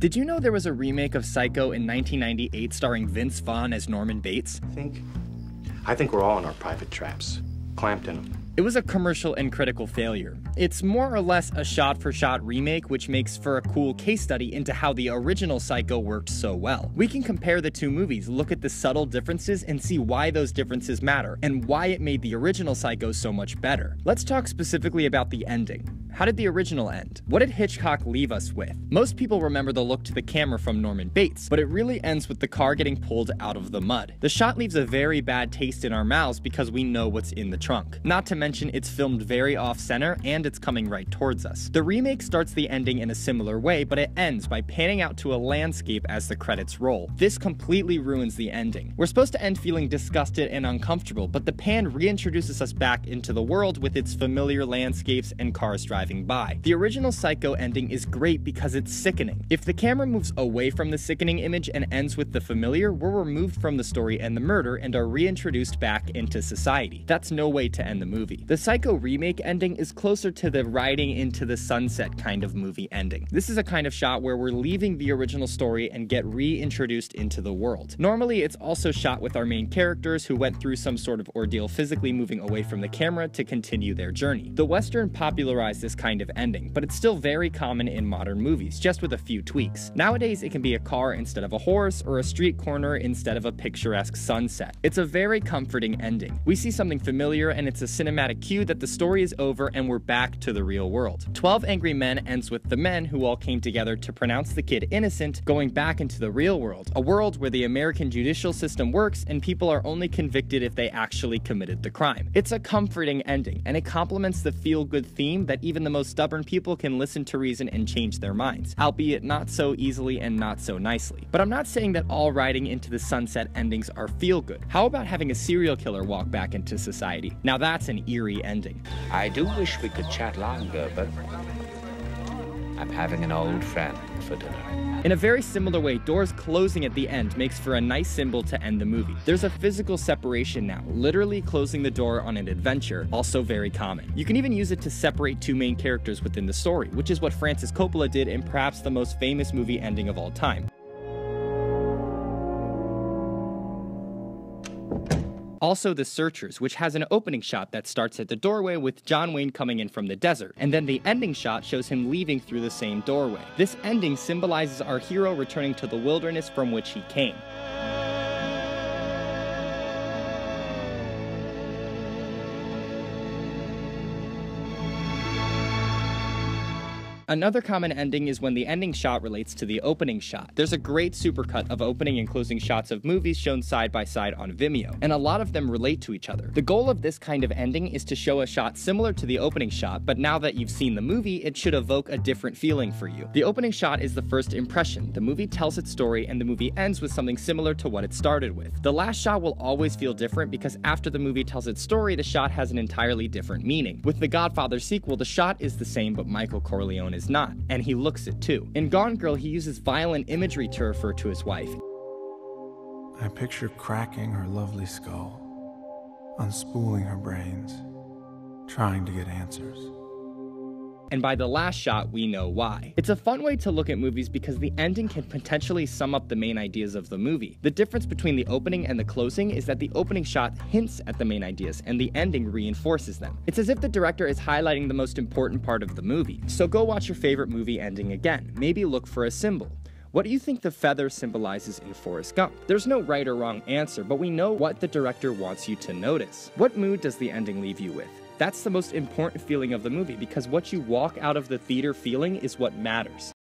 Did you know there was a remake of Psycho in 1998 starring Vince Vaughn as Norman Bates? I think we're all in our private traps, clamped in them. It was a commercial and critical failure. It's more or less a shot-for-shot remake, which makes for a cool case study into how the original Psycho worked so well. We can compare the two movies, look at the subtle differences, and see why those differences matter, and why it made the original Psycho so much better. Let's talk specifically about the ending. How did the original end? What did Hitchcock leave us with? Most people remember the look to the camera from Norman Bates, but it really ends with the car getting pulled out of the mud. The shot leaves a very bad taste in our mouths because we know what's in the trunk. Not to mention it's filmed very off-center and it's coming right towards us. The remake starts the ending in a similar way, but it ends by panning out to a landscape as the credits roll. This completely ruins the ending. We're supposed to end feeling disgusted and uncomfortable, but the pan reintroduces us back into the world with its familiar landscapes and cars driving by. The original Psycho ending is great because it's sickening. If the camera moves away from the sickening image and ends with the familiar, we're removed from the story and the murder and are reintroduced back into society. That's no way to end the movie. The Psycho remake ending is closer to the riding into the sunset kind of movie ending. This is a kind of shot where we're leaving the original story and get reintroduced into the world. Normally, it's also shot with our main characters who went through some sort of ordeal physically moving away from the camera to continue their journey. The Western popularized this kind of ending, but it's still very common in modern movies, just with a few tweaks. Nowadays, it can be a car instead of a horse, or a street corner instead of a picturesque sunset. It's a very comforting ending. We see something familiar, and it's a cinematic cue that the story is over and we're back to the real world. 12 Angry Men ends with the men who all came together to pronounce the kid innocent going back into the real world, a world where the American judicial system works and people are only convicted if they actually committed the crime. It's a comforting ending, and it complements the feel-good theme that even the most stubborn people can listen to reason and change their minds, albeit not so easily and not so nicely. But I'm not saying that all riding into the sunset endings are feel-good. How about having a serial killer walk back into society? Now that's an eerie ending. I do wish we could chat longer, but I'm having an old friend for dinner. In a very similar way, doors closing at the end makes for a nice symbol to end the movie. There's a physical separation now, literally closing the door on an adventure, also very common. You can even use it to separate two main characters within the story, which is what Francis Coppola did in perhaps the most famous movie ending of all time. Also The Searchers, which has an opening shot that starts at the doorway with John Wayne coming in from the desert, and then the ending shot shows him leaving through the same doorway. This ending symbolizes our hero returning to the wilderness from which he came. Another common ending is when the ending shot relates to the opening shot. There's a great supercut of opening and closing shots of movies shown side by side on Vimeo, and a lot of them relate to each other. The goal of this kind of ending is to show a shot similar to the opening shot, but now that you've seen the movie, it should evoke a different feeling for you. The opening shot is the first impression. The movie tells its story, and the movie ends with something similar to what it started with. The last shot will always feel different because after the movie tells its story, the shot has an entirely different meaning. With the Godfather sequel, the shot is the same, but Michael Corleone is not, and he looks it too. In Gone Girl, he uses violent imagery to refer to his wife. I picture cracking her lovely skull, unspooling her brains, trying to get answers. And by the last shot, we know why. It's a fun way to look at movies because the ending can potentially sum up the main ideas of the movie. The difference between the opening and the closing is that the opening shot hints at the main ideas and the ending reinforces them. It's as if the director is highlighting the most important part of the movie. So go watch your favorite movie ending again. Maybe look for a symbol. What do you think the feather symbolizes in Forrest Gump? There's no right or wrong answer, but we know what the director wants you to notice. What mood does the ending leave you with? That's the most important feeling of the movie because what you walk out of the theater feeling is what matters.